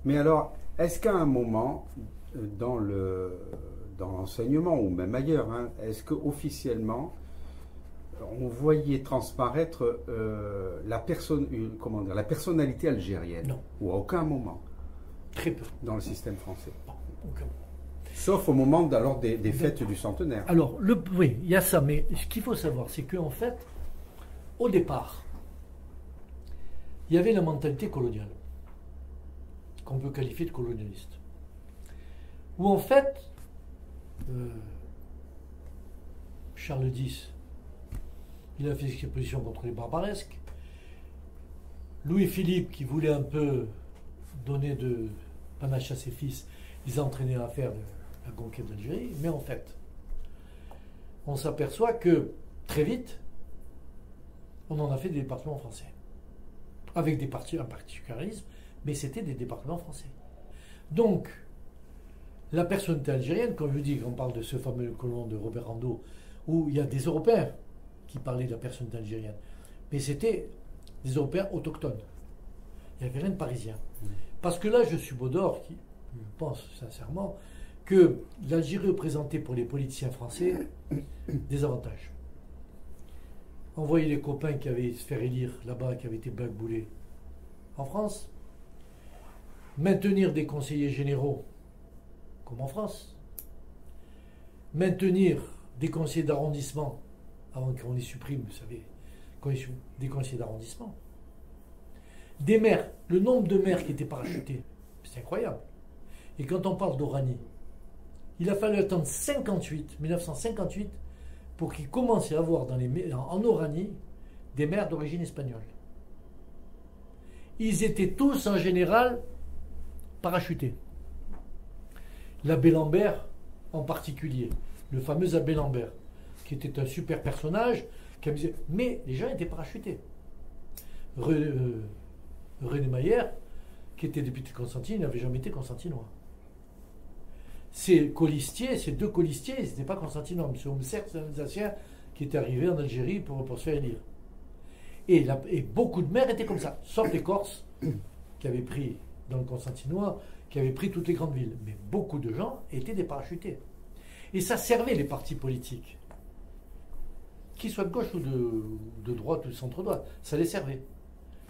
Mais alors, est-ce qu'à un moment, dans l'enseignement ou même ailleurs, hein, est-ce qu'officiellement, on voyait transparaître comment dire, la personnalité algérienne? Non. Ou à aucun moment? Très peu. Dans le système français? Bon, aucun. Sauf au moment alors des fêtes du centenaire. Alors, oui, il y a ça, mais ce qu'il faut savoir, c'est qu'en fait, au départ, il y avait la mentalité coloniale, qu'on peut qualifier de colonialiste. Où en fait, Charles X, il a fait ses positions contre les barbaresques. Louis-Philippe, qui voulait un peu donner de panache à ses fils, les a entraînés à faire la conquête d'Algérie. Mais en fait, on s'aperçoit que très vite, on en a fait des départements français. Avec un particularisme, mais c'était des départements français. Donc, la personnalité algérienne, comme je vous dis, on parle de ce fameux colon de Robert Rando, où il y a des Européens qui parlaient de la personnalité algérienne, mais c'était des Européens autochtones. Il n'y avait rien de parisien. Parce que là, je suis Baudor, qui pense sincèrement que l'Algérie représentait pour les politiciens français des avantages. Envoyer les copains qui avaient se faire élire là-bas, qui avaient été blackboulés en France, maintenir des conseillers généraux comme en France, maintenir des conseillers d'arrondissement avant qu'on les supprime, vous savez, des conseillers d'arrondissement, des maires, le nombre de maires qui étaient parachutés, c'est incroyable. Et quand on parle d'Oranie, il a fallu attendre 1958, pour qu'il commence à avoir en Oranie des maires d'origine espagnole. Ils étaient tous en général parachutés. L'abbé Lambert en particulier, le fameux abbé Lambert, qui était un super personnage, mais les gens étaient parachutés. René Mayer, qui était député de Constantine, n'avait jamais été constantinois. Ces deux colistiers, ils n'étaient pas constantinois. M. Homser, c'est un Alsacien qui était arrivé en Algérie pour se faire élire. Et beaucoup de maires étaient comme ça, sauf les Corses, qui avaient pris, dans le constantinois, qui avaient pris toutes les grandes villes. Mais beaucoup de gens étaient des parachutés. Et ça servait les partis politiques, qu'ils soient de gauche ou de droite ou de centre-droite. Ça les servait.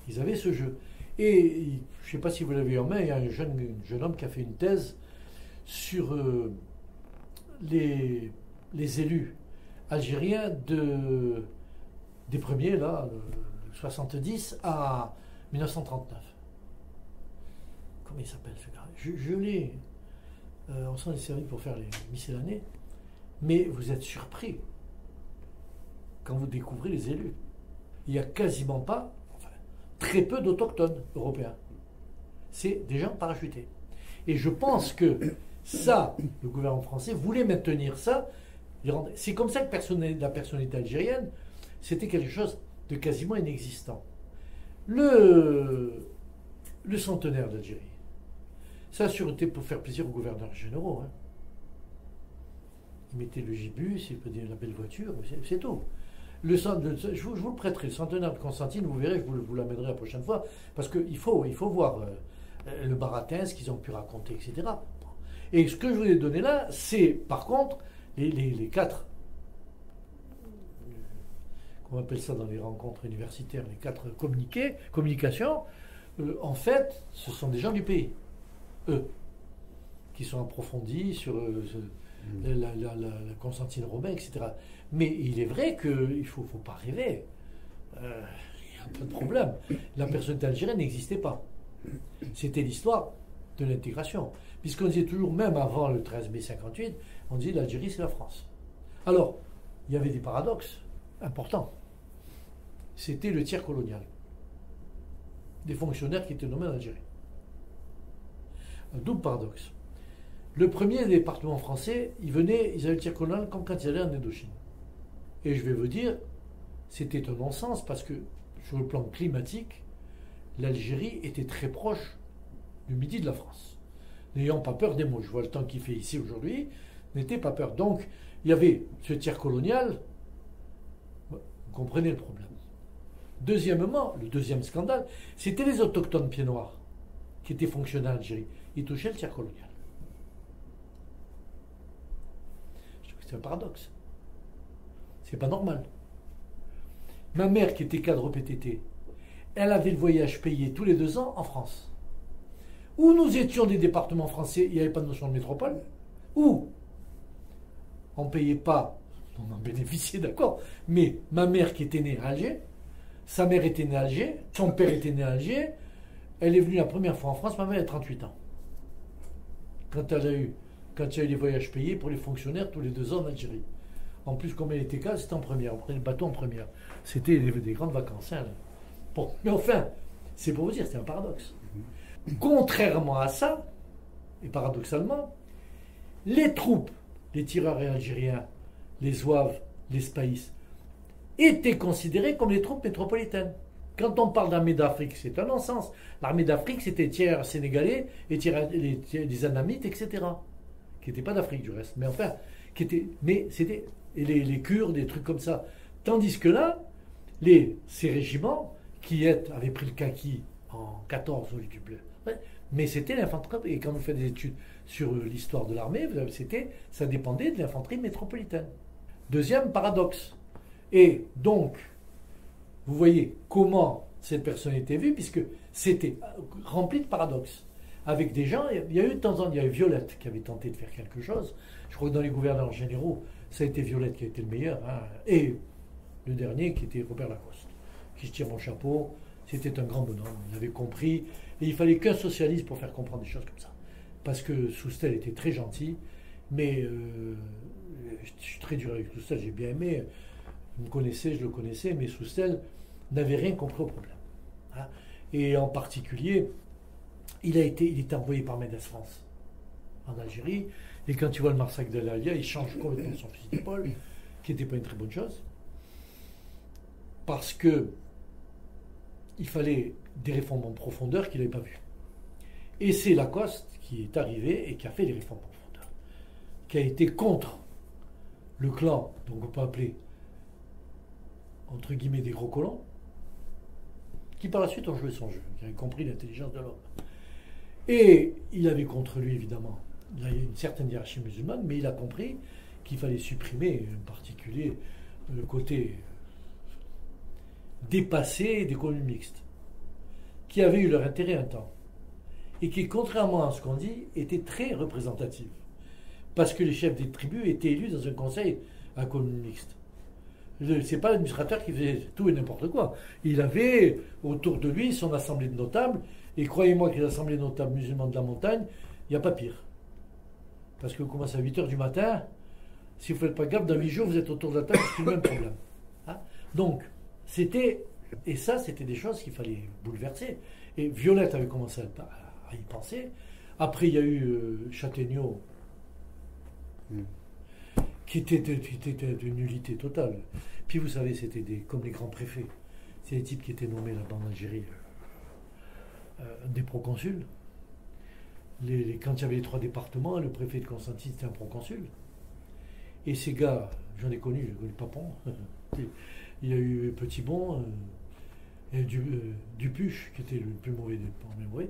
Ils avaient ce jeu. Et je ne sais pas si vous l'avez en main, il y a un jeune homme qui a fait une thèse sur les élus algériens des premiers, là, 70 à 1939. Comment il s'appelle ce gars? Je l'ai. On s'en est servi pour faire les miscellanées. Mais vous êtes surpris quand vous découvrez les élus. Il n'y a quasiment pas, très peu d'autochtones européens. C'est des gens parachutés. Et je pense que ça, le gouvernement français voulait maintenir ça. C'est comme ça que la personnalité algérienne, c'était quelque chose de quasiment inexistant. Le centenaire d'Algérie, ça a sûrement été pour faire plaisir aux gouverneurs généraux. Hein. Ils mettaient le gibus, ils mettaient la belle voiture, c'est tout. Je vous le prêterai, le centenaire de Constantine, vous verrez, je vous l'amènerai la prochaine fois, parce qu'il faut voir le baratin, ce qu'ils ont pu raconter, etc. Et ce que je vous ai donné là, c'est par contre les quatre, on appelle ça dans les rencontres universitaires, les quatre communications, en fait, ce sont des gens du pays, eux, qui sont approfondis sur la Constantine romaine, etc. Mais il est vrai qu'il ne faut pas rêver. Il y a un peu de problème. La personnalité algérienne n'existait pas. C'était l'histoire de l'intégration. Puisqu'on disait toujours, même avant le 13 mai 58, on disait l'Algérie c'est la France. Alors, il y avait des paradoxes importants. C'était le tiers colonial. Des fonctionnaires qui étaient nommés en Algérie. Un double paradoxe. Le premier département français, ils avaient le tiers colonial comme quand ils allaient en Indochine. Et je vais vous dire, c'était un non-sens parce que sur le plan climatique, l'Algérie était très proche du midi de la France. N'ayant pas peur des mots, je vois le temps qu'il fait ici aujourd'hui, n'était pas peur. Donc, il y avait ce tiers colonial, vous comprenez le problème. Deuxièmement, le deuxième scandale, c'était les autochtones pieds noirs qui était fonctionnaire en Algérie, il touchait le tiers colonial. Je trouve que c'est un paradoxe. C'est pas normal. Ma mère, qui était cadre au PTT, elle avait le voyage payé tous les 2 ans en France. Où nous étions des départements français, il n'y avait pas de notion de métropole. Où on ne payait pas, on en bénéficiait, d'accord, mais ma mère qui était née à Alger, sa mère était née à Alger, son père était né à Alger, elle est venue la première fois en France, ma mère a 38 ans. Quand il y a eu les voyages payés pour les fonctionnaires tous les 2 ans en Algérie. En plus, comme elle était cadre, c'était en première, on prenait le bateau en première. C'était des grandes vacances. Hein. Bon, mais enfin, c'est pour vous dire, c'est un paradoxe. Contrairement à ça, et paradoxalement, les troupes, les tireurs algériens, les zouaves, les spahis, étaient considérés comme les troupes métropolitaines. Quand on parle d'armée d'Afrique, c'est un non-sens. L'armée d'Afrique, c'était tiers sénégalais et les Anamites, etc. Qui n'étaient pas d'Afrique du reste. Mais enfin, c'était les Kurdes, des trucs comme ça. Tandis que là, ces régiments qui avaient pris le kaki en 14 au lieu du bleu, mais c'était l'infanterie. Et quand vous faites des études sur l'histoire de l'armée, ça dépendait de l'infanterie métropolitaine. Deuxième paradoxe. Et donc, vous voyez comment cette personne était vue, puisque c'était rempli de paradoxes. Avec des gens, il y a eu de temps en temps, il y a eu Violette qui avait tenté de faire quelque chose. Je crois que dans les gouverneurs généraux, ça a été Violette qui a été le meilleur. Hein. Et le dernier qui était Robert Lacoste, qui se tire mon chapeau. C'était un grand bonhomme, il avait compris. Et il fallait qu'un socialiste pour faire comprendre des choses comme ça. Parce que Soustelle était très gentil, mais je suis très dur avec Soustelle, j'ai bien aimé. Vous me connaissez, je le connaissais, mais Soustelle n'avait rien compris au problème. Hein. Et en particulier, il était envoyé par Mendes France en Algérie, et quand il voit le massacre de l'Alia, il change complètement son fusil d'épaule, qui n'était pas une très bonne chose, parce que il fallait des réformes en profondeur qu'il n'avait pas vues. Et c'est Lacoste qui est arrivé et qui a fait des réformes en profondeur, qui a été contre le clan, donc on peut appeler entre guillemets des gros colons, qui par la suite ont joué son jeu, qui avaient compris l'intelligence de l'homme. Et il avait contre lui, évidemment, il y a une certaine hiérarchie musulmane, mais il a compris qu'il fallait supprimer en particulier le côté dépassé des communes mixtes, qui avaient eu leur intérêt un temps, et qui, contrairement à ce qu'on dit, étaient très représentatifs. Parce que les chefs des tribus étaient élus dans un conseil à communes mixtes. C'est pas l'administrateur qui faisait tout et n'importe quoi. Il avait autour de lui son assemblée de notables, et croyez-moi que les assemblées de notables musulmans de la montagne, il n'y a pas pire. Parce que vous commencez à 8h du matin, si vous ne faites pas gaffe, dans 8 jours, vous êtes autour de la table, c'est le même problème. Hein. Donc, c'était des choses qu'il fallait bouleverser. Et Violette avait commencé à y penser. Après, il y a eu Châtaigneau, qui était de nullité totale. Puis vous savez, c'était comme les grands préfets. C'est des types qui étaient nommés là-bas en Algérie, des proconsuls. Quand il y avait les 3 départements, le préfet de Constantine c'était un proconsul. Et ces gars, j'en ai connu Papon. Il y a eu Petitbon, Dupuche, qui était le plus mauvais des mauvais.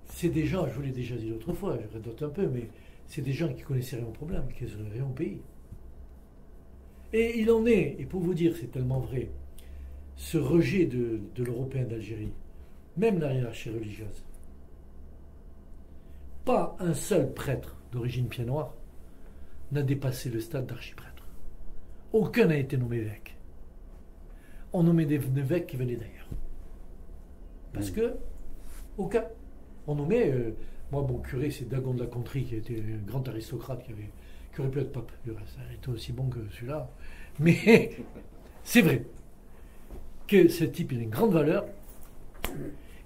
C'est des gens, je vous l'ai déjà dit l'autre fois, je redoute un peu, mais c'est des gens qui connaissaient rien au problème, qui connaissaient rien au pays. Et il en est, et pour vous dire, c'est tellement vrai, ce rejet de l'Européen d'Algérie, même la hiérarchie religieuse. Pas un seul prêtre d'origine pied noire n'a dépassé le stade d'archiprêtre. Aucun n'a été nommé évêque. On nommait des évêques qui venaient d'ailleurs. Parce que, aucun. On nommait, moi, mon curé, c'est Dagon de la Contrie, qui était un grand aristocrate, qui aurait pu être pape, du reste. Il était aussi bon que celui-là. Mais c'est vrai que ce type, il a une grande valeur.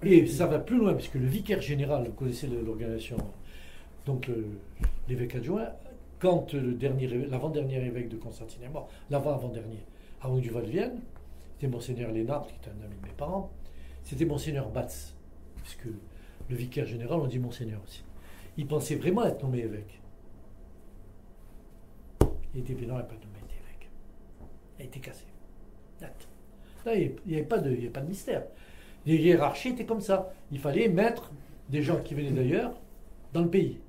Et ça va plus loin, puisque le vicaire général, vous connaissez l'organisation, donc l'évêque adjoint, quand l'avant-dernier évêque de Constantine est mort, l'avant-avant-dernier, avant du Val-Vienne, c'était Monseigneur Lénard, qui était un ami de mes parents, c'était Monseigneur Batz, puisque le vicaire général, on dit Monseigneur aussi. Il pensait vraiment être nommé évêque. Il était bien, non, il n'a pas nommé évêque. Il a été cassé. Là, il n'y avait pas de mystère. Les hiérarchies étaient comme ça. Il fallait mettre des gens qui venaient d'ailleurs dans le pays.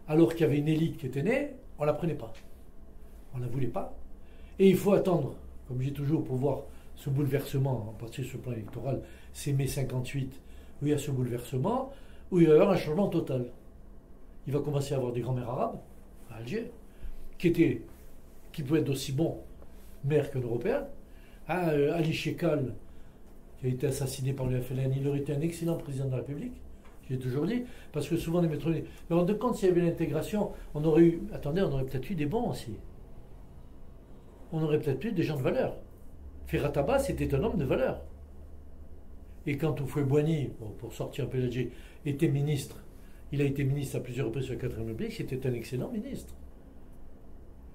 Alors qu'il y avait une élite qui était née, on ne la prenait pas. On ne la voulait pas. Et il faut attendre, comme je dis toujours, pour voir ce bouleversement, en particulier sur le plan électoral, c'est mai 58, où il y a ce bouleversement, où il va y avoir un changement total. Il va commencer à avoir des grands-mères arabes, à Alger, qui pouvaient être aussi bons maires qu'un Européen. Ali Shekal, qui a été assassiné par le FLN, il aurait été un excellent président de la République, j'ai toujours dit, parce que souvent les métropoles... Mais en de compte, s'il y avait l'intégration, on aurait peut-être eu des bons aussi. On aurait peut-être eu des gens de valeur. Ferhat Abbas était un homme de valeur. Et quand Houphouët-Boigny, pour sortir un peu d'Alger, était ministre, il a été ministre à plusieurs reprises sur la 4ème République, c'était un excellent ministre.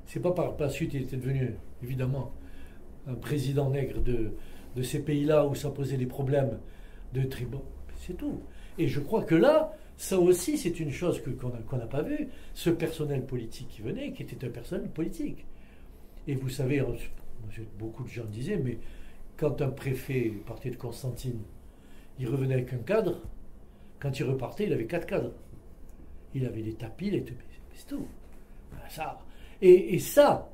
C'est pas par la suite il était devenu, évidemment, un président nègre de ces pays-là où ça posait des problèmes de tribunaux. C'est tout. Et je crois que là, ça aussi, c'est une chose qu'on n'a pas vue. Ce personnel politique qui venait, qui était un personnel politique. Et vous savez, beaucoup de gens disaient, mais quand un préfet partait de Constantine, il revenait avec un cadre. Quand il repartait, il avait 4 cadres. Il avait des tapis, c'est tout. Ça, et ça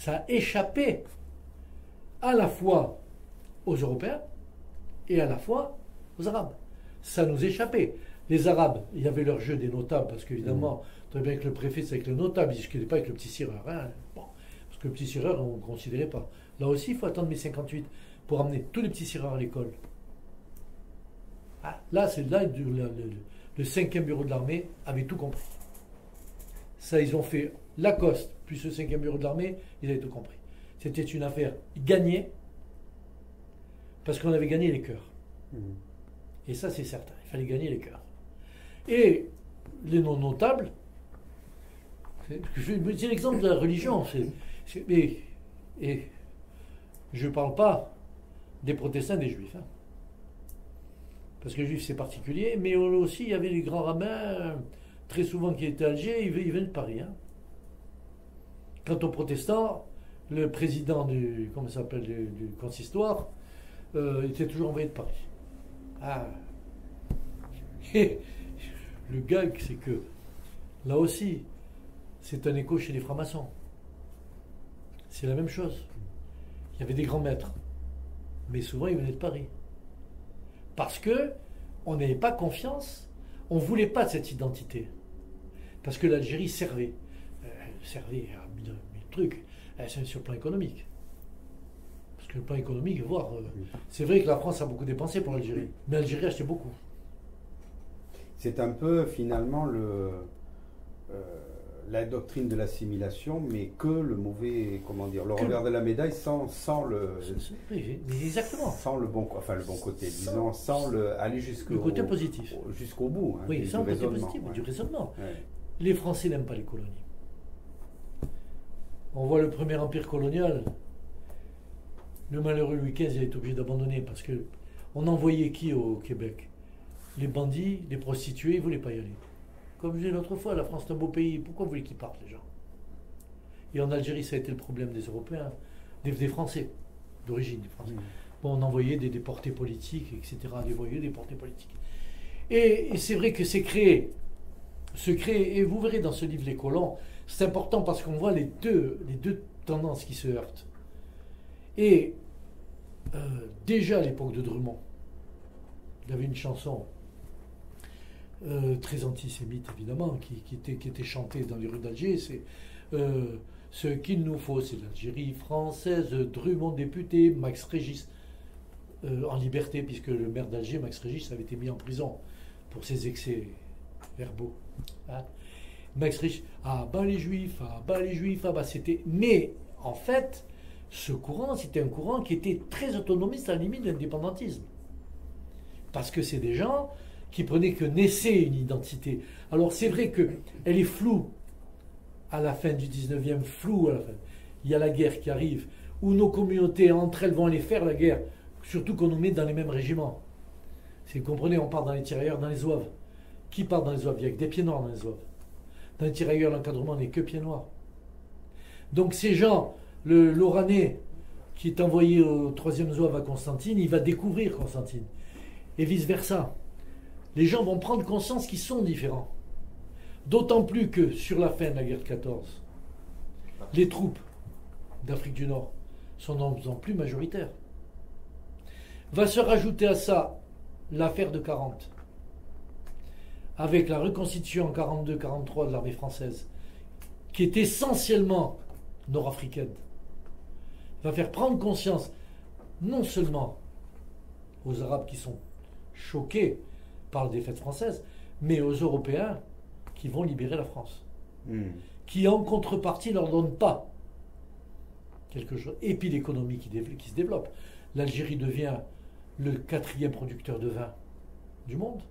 a échappé à la fois aux Européens et à la fois aux Arabes. Ça nous échappait. Les Arabes, il y avait leur jeu des notables, parce qu'évidemment, très bien que le préfet, c'est avec le notable, il ne discutait pas avec le petit sireur. Hein. Bon, parce que le petit sireur, on ne considérait pas. Là aussi, il faut attendre mai 58 pour amener tous les petits sireurs à l'école. Là, c'est là, le 5e bureau de l'armée avait tout compris. Ça, ils ont fait Lacoste, plus le 5e bureau de l'armée, ils avaient tout compris. C'était une affaire gagnée, parce qu'on avait gagné les cœurs. Et ça, c'est certain, il fallait gagner les cœurs. Et les non-notables, je vais dire l'exemple de la religion, et je ne parle pas des protestants et des juifs. Hein. Parce que les juifs, c'est particulier, mais aussi, il y avait les grands rabbins, très souvent qui étaient à Alger, ils venaient de Paris. Hein. Quant aux protestants, le président du consistoire était toujours envoyé de Paris. Et le gag, c'est que là aussi, c'est un écho chez les francs-maçons. C'est la même chose. Il y avait des grands maîtres, mais souvent ils venaient de Paris. Parce que on n'avait pas confiance, on ne voulait pas de cette identité. Parce que l'Algérie servait à mille trucs, sur le plan économique. Parce que le plan économique, c'est vrai que la France a beaucoup dépensé pour l'Algérie, mais l'Algérie achetait beaucoup. C'est un peu finalement la doctrine de l'assimilation, mais que le mauvais, le revers de la médaille sans le. Oui, exactement. Sans le bon côté, disons, sans aller le côté positif. Jusqu'au bout. Hein, oui, sans le côté positif, du raisonnement. Ouais. Les Français n'aiment pas les colonies. On voit le premier empire colonial. Le malheureux Louis XV, il a été obligé d'abandonner parce que on envoyait qui au Québec? Les bandits, les prostituées, ils ne voulaient pas y aller. Comme je disais l'autre fois, la France est un beau pays, pourquoi vous voulez qu'ils partent les gens? Et en Algérie, ça a été le problème des Européens, des Français, d'origine des Français. Bon, on envoyait des déportés politiques, etc., des voyous déportés politiques. Et c'est vrai que c'est créé, et vous verrez dans ce livre Les Colons, c'est important parce qu'on voit les deux tendances qui se heurtent. Et déjà à l'époque de Drummond, il y avait une chanson très antisémite évidemment, qui était chantée dans les rues d'Alger, c'est ce qu'il nous faut, c'est l'Algérie française, Drummond député, Max Régis en liberté, puisque le maire d'Alger, Max Régis, avait été mis en prison pour ses excès verbaux. Hein. Max Régis, les juifs, c'était... Mais en fait, ce courant, c'était un courant qui était très autonomiste à la limite de l'indépendantisme. Parce que c'est des gens qui prenaient que naissait une identité. Alors c'est vrai qu'elle est floue à la fin du 19e, floue à la fin. Il y a la guerre qui arrive, où nos communautés entre elles vont aller faire la guerre, surtout qu'on nous met dans les mêmes régiments. Vous comprenez, on part dans les tirailleurs, dans les zouaves. Qui part dans les zouaves? Il n'y a que des pieds noirs dans les zouaves. Dans les tirailleurs, l'encadrement n'est que pieds noirs. Donc ces gens, le Lorrané, qui est envoyé au 3e zouave à Constantine, il va découvrir Constantine. Et vice-versa. les gens vont prendre conscience qu'ils sont différents. D'autant plus que sur la fin de la guerre de 14, les troupes d'Afrique du Nord sont de plus en plus majoritaires. Va se rajouter à ça l'affaire de 40, avec la reconstitution en 42-43 de l'armée française, qui est essentiellement nord-africaine, va faire prendre conscience non seulement aux Arabes qui sont choqués par la défaite française, mais aux Européens qui vont libérer la France, qui en contrepartie ne leur donnent pas quelque chose. Et puis l'économie qui se développe. L'Algérie devient le 4e producteur de vin du monde.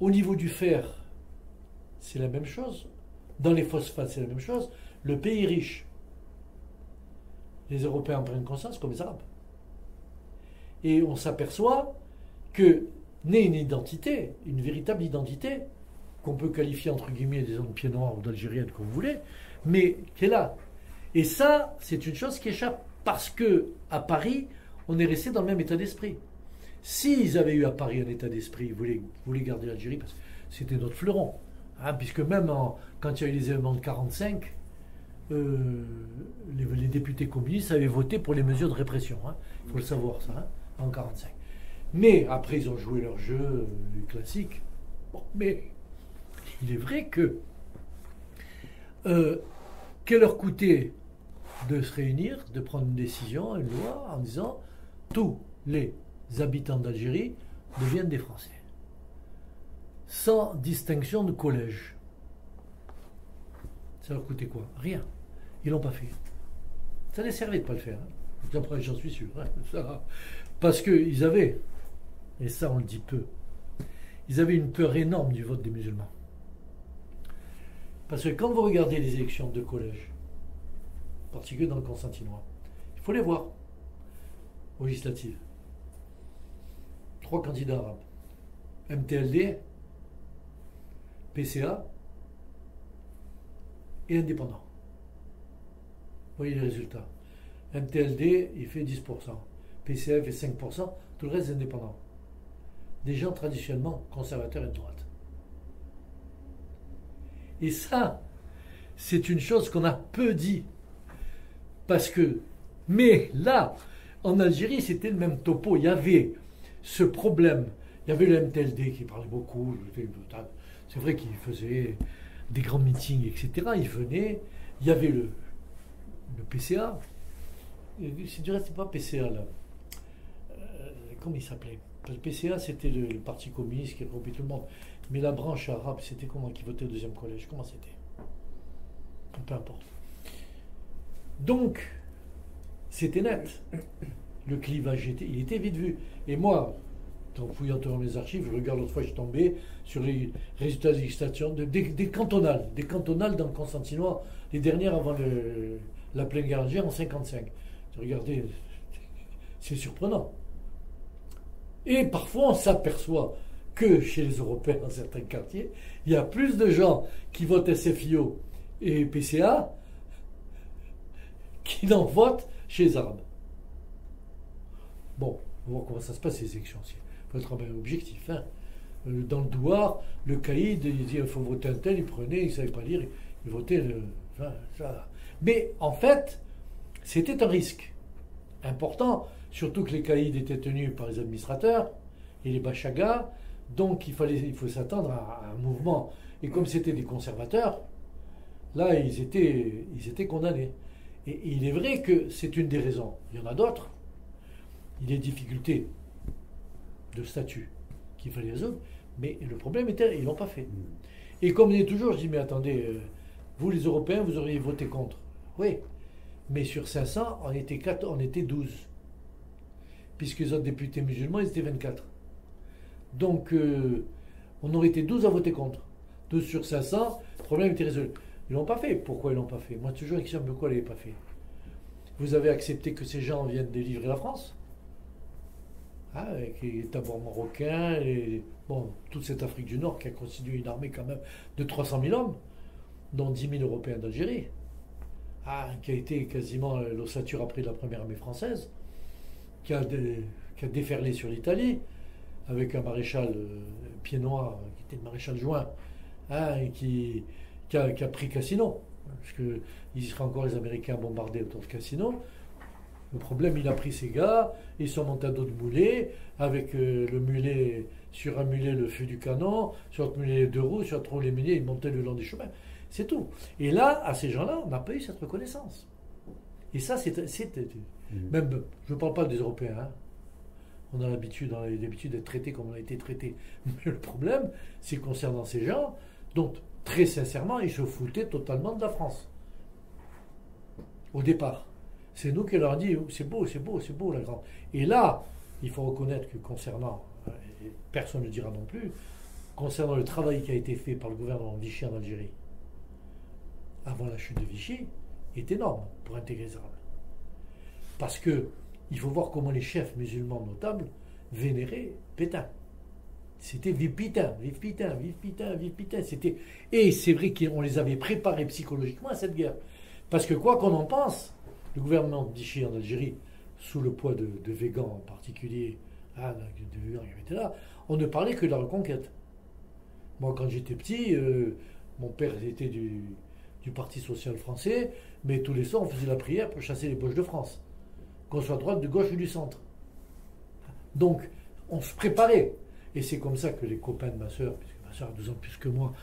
Au niveau du fer, c'est la même chose. Dans les phosphates, c'est la même chose. Le pays est riche. Les Européens en prennent conscience comme les Arabes. Et on s'aperçoit que naît une identité, une véritable identité, qu'on peut qualifier entre guillemets des zones pieds noirs ou d'algérienne comme vous voulez, mais qui est là. Et ça, c'est une chose qui échappe parce que à Paris, on est resté dans le même état d'esprit. S'ils avaient eu à Paris un état d'esprit, ils voulaient garder l'Algérie parce que c'était notre fleuron. Hein, puisque même quand il y a eu les événements de 1945, les députés communistes avaient voté pour les mesures de répression. Il faut le savoir, ça, en 1945. Mais après, ils ont joué leur jeu classique. Bon, mais il est vrai que qu'il leur coûtait de se réunir, de prendre une décision, une loi, en disant tous les habitants d'Algérie deviennent des Français. Sans distinction de collège. Ça leur coûtait quoi? Rien. Ils l'ont pas fait. Ça les servait de pas le faire. Après, j'en suis sûr. Ça, parce qu'ils avaient, et ça on le dit peu, ils avaient une peur énorme du vote des musulmans. Parce que quand vous regardez les élections de collège, en particulier dans le Constantinois, il faut les voir aux législatives. 3 candidats arabes. MTLD, PCA et indépendants. Vous voyez les résultats. MTLD, il fait 10%. PCA fait 5%. Tout le reste est indépendant. Des gens traditionnellement conservateurs et de droite. Et ça, c'est une chose qu'on a peu dit. Parce que, mais là, en Algérie, c'était le même topo. Il y avait ce problème. Il y avait le MTLD qui parlait beaucoup. C'est vrai qu'il faisait des grands meetings, etc. Il venait. Il y avait le PCA. C'est du reste, c'est pas PCA, là. Comment il s'appelait? Le PCA, c'était le parti communiste qui regroupait tout le monde. Mais la branche arabe, c'était comment qui votait au deuxième collège? Comment c'était? Peu importe. Donc, c'était net. Le clivage, il était vite vu. Et moi, en fouillant dans mes archives, je regarde l'autre fois, je suis tombé sur les résultats des législations des cantonales. Des cantonales dans le Constantinois, les dernières avant la pleine guerre algérienne en 1955. Regardez, c'est surprenant. Et parfois, on s'aperçoit que chez les Européens, dans certains quartiers, il y a plus de gens qui votent SFIO et PCA qui n'en votent chez les Arabes. Bon, on va voir comment ça se passe, ces élections. Il faut être un objectif. Dans le douar, le caïd, il dit il faut voter un tel, il prenait, il ne savait pas lire, il votait. Ça. Mais en fait, c'était un risque important, surtout que les caïds étaient tenus par les administrateurs et les bachagas, donc il faut s'attendre à un mouvement. Et comme c'était des conservateurs, là, ils étaient condamnés. Et il est vrai que c'est une des raisons. Il y en a d'autres. Il y a des difficultés de statut qu'il fallait résoudre, mais le problème était, ils ne l'ont pas fait. Et comme il est toujours, je dis, mais attendez, vous les Européens, vous auriez voté contre. Oui, mais sur 500, on était 12. Puisque les autres députés musulmans, ils étaient 24. Donc, on aurait été 12 à voter contre. 12 sur 500, le problème était résolu. Ils ne l'ont pas fait. Pourquoi ils ne l'ont pas fait? Moi, toujours question, pourquoi ils ne l'avaient pas fait? Vous avez accepté que ces gens viennent délivrer la France, avec les tabours marocains, toute cette Afrique du Nord qui a constitué une armée quand même de 300 000 hommes, dont 10 000 Européens d'Algérie, qui a été quasiment l'ossature après de la première armée française, qui a déferlé sur l'Italie, avec un maréchal pied noir, qui était le maréchal Juin, hein, et qui a pris Cassino. Parce qu'il seraient encore les Américains bombardés autour de Cassino. Le problème, il a pris ses gars, ils sont montés à dos de mulet, avec le mulet, sur un mulet le feu du canon, sur l'autre mulet les deux roues, sur l'autre les mulets, ils montaient le long des chemins. C'est tout. Et là, à ces gens-là, on n'a pas eu cette reconnaissance. Et ça, même, je ne parle pas des Européens, hein. On a l'habitude d'être traités comme on a été traités. Mais le problème, c'est concernant ces gens, dont très sincèrement, ils se foutaient totalement de la France. Au départ. C'est nous qui leur dit, c'est beau, c'est beau, c'est beau la grande. Et là, il faut reconnaître que concernant, et personne ne le dira non plus, concernant le travail qui a été fait par le gouvernement Vichy en Algérie, avant la chute de Vichy, est énorme pour intégrer les Arabes. Parce que il faut voir comment les chefs musulmans notables vénéraient Pétain. C'était vive Pétain, vive Pétain, vive Pétain, vive Pétain. Et c'est vrai qu'on les avait préparés psychologiquement à cette guerre. Parce que quoi qu'on en pense, le gouvernement de Vichy en Algérie, sous le poids de Végan en particulier, hein, de Végan qui était là, on ne parlait que de la reconquête. Moi, quand j'étais petit, mon père était du Parti social français, mais tous les soirs, on faisait la prière pour chasser les Boches de France, qu'on soit à droite, de gauche ou du centre. Donc, on se préparait. Et c'est comme ça que les copains de ma soeur, puisque ma soeur a 2 ans de plus que moi,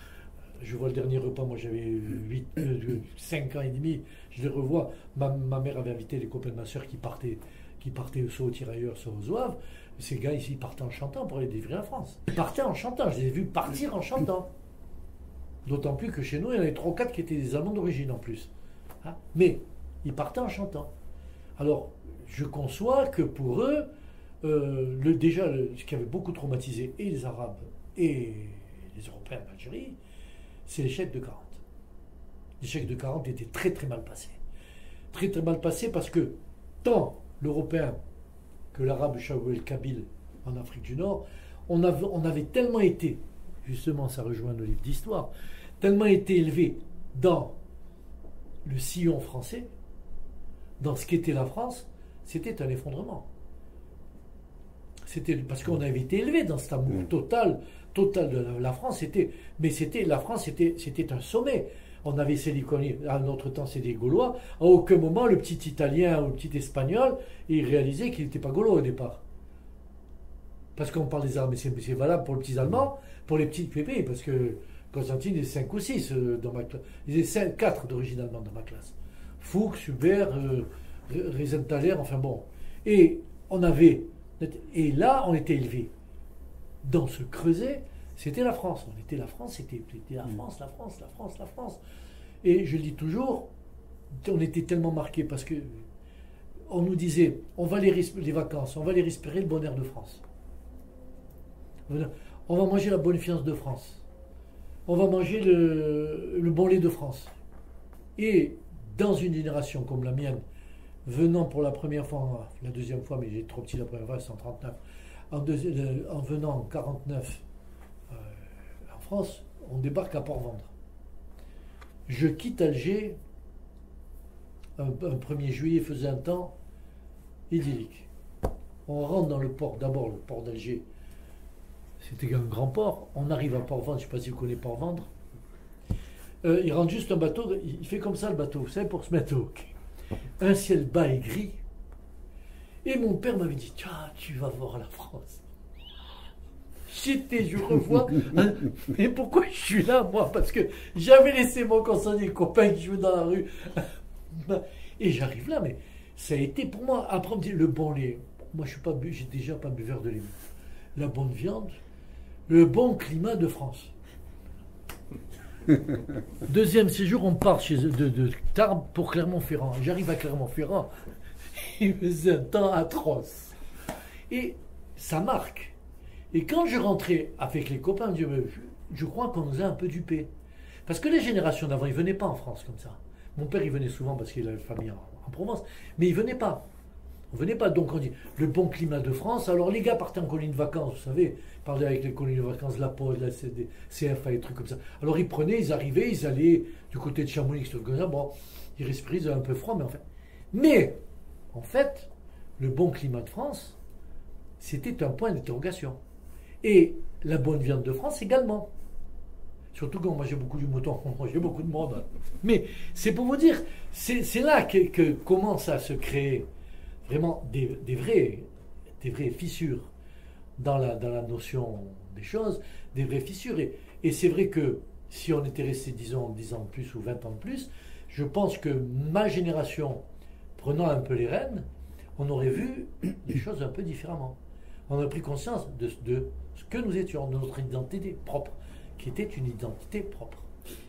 je vois le dernier repas, moi j'avais 5 ans et demi, je les revois. Ma mère avait invité les copains de ma soeur qui partaient soit au Tirailleurs, soit aux Zouaves. Ces gars ici partaient en chantant pour aller délivrer la France. Ils partaient en chantant, je les ai vus partir en chantant. D'autant plus que chez nous, il y en avait 3 ou 4 qui étaient des Allemands d'origine en plus. Hein, mais ils partaient en chantant. Alors, je conçois que pour eux, ce qui avait beaucoup traumatisé et les Arabes et les Européens d'Algérie, c'est l'échec de 40. L'échec de 40 était très très mal passé. Très très mal passé parce que tant l'Européen que l'Arabe Chaouel Kabyle en Afrique du Nord, on avait tellement été, justement ça rejoint nos livres d'histoire, tellement été élevé dans le sillon français, dans ce qu'était la France, c'était un effondrement. C'était parce qu'on avait été élevé dans cet amour total de la France. La France, c'était un sommet. On avait sélectionné, à notre temps, c'est des Gaulois. À aucun moment, le petit Italien ou le petit Espagnol, il réalisait qu'il n'était pas Gaulois au départ. Parce qu'on parle des Arabes, mais c'est valable pour les petits Allemands, pour les petits pépés, parce que Constantine est 5 ou 6 dans ma classe. Il est 4 d'origine allemande dans ma classe. Fuchs, Hubert, Riesenthaler, enfin bon. Et là, on était élevé dans ce creuset, c'était la France. On était la France, c'était la France, la France, la France, la France. Et je le dis toujours, on était tellement marqués parce que on nous disait, on va les vacances, on va les respirer le bon air de France. On va manger la bonne fiance de France. On va manger le bon lait de France. Et dans une génération comme la mienne, venant pour la première fois, la deuxième fois, mais j'ai trop petit la première fois, c'est en 39, en venant en 49 en France, on débarque à Port-Vendre. Je quitte Alger, un 1er juillet, il faisait un temps idyllique. On rentre dans le port, d'abord le port d'Alger, c'était un grand port, on arrive à Port-Vendre, je ne sais pas si vous connaissez Port-Vendre, il rentre juste un bateau, il fait comme ça le bateau, vous savez, pour se mettre au quai. Un ciel bas et gris. Et mon père m'avait dit, tiens, tu vas voir la France. Je revois, hein, mais pourquoi je suis là, moi? Parce que j'avais laissé mon conseiller copain qui jouait dans la rue. Et j'arrive là, mais ça a été pour moi, après on me dit, le bon lait. Moi, j'ai déjà pas buveur de lait. La bonne viande, le bon climat de France. Deuxième séjour, on part de Tarbes pour Clermont-Ferrand. J'arrive à Clermont-Ferrand, il faisait un temps atroce. Et ça marque. Et quand je rentrais avec les copains, je crois qu'on nous a un peu dupés. Parce que les générations d'avant, ils ne venaient pas en France comme ça. Mon père, il venait souvent parce qu'il avait famille en Provence, mais il ne venait pas. On ne venait pas. Donc on dit le bon climat de France. Alors les gars partaient en colonies de vacances, vous savez, parlaient avec les colonies de vacances, la Pause, la CFA, des trucs comme ça. Alors ils prenaient, ils arrivaient, ils allaient du côté de Chamonix, tout comme ça. Bon, ils respiraient, ils avaient un peu froid, mais en fait, le bon climat de France, c'était un point d'interrogation. Et la bonne viande de France également. Surtout quand on mangeait beaucoup du mouton, on mangeait beaucoup de monde. Mais c'est pour vous dire, c'est là que commencent à se créer vraiment des vraies fissures dans la notion des choses, des vraies fissures. Et c'est vrai que si on était resté, disons, 10 ans de plus ou 20 ans de plus, je pense que ma génération, prenant un peu les rênes, on aurait vu les choses un peu différemment. On aurait pris conscience de ce que nous étions, de notre identité propre, qui était une identité propre.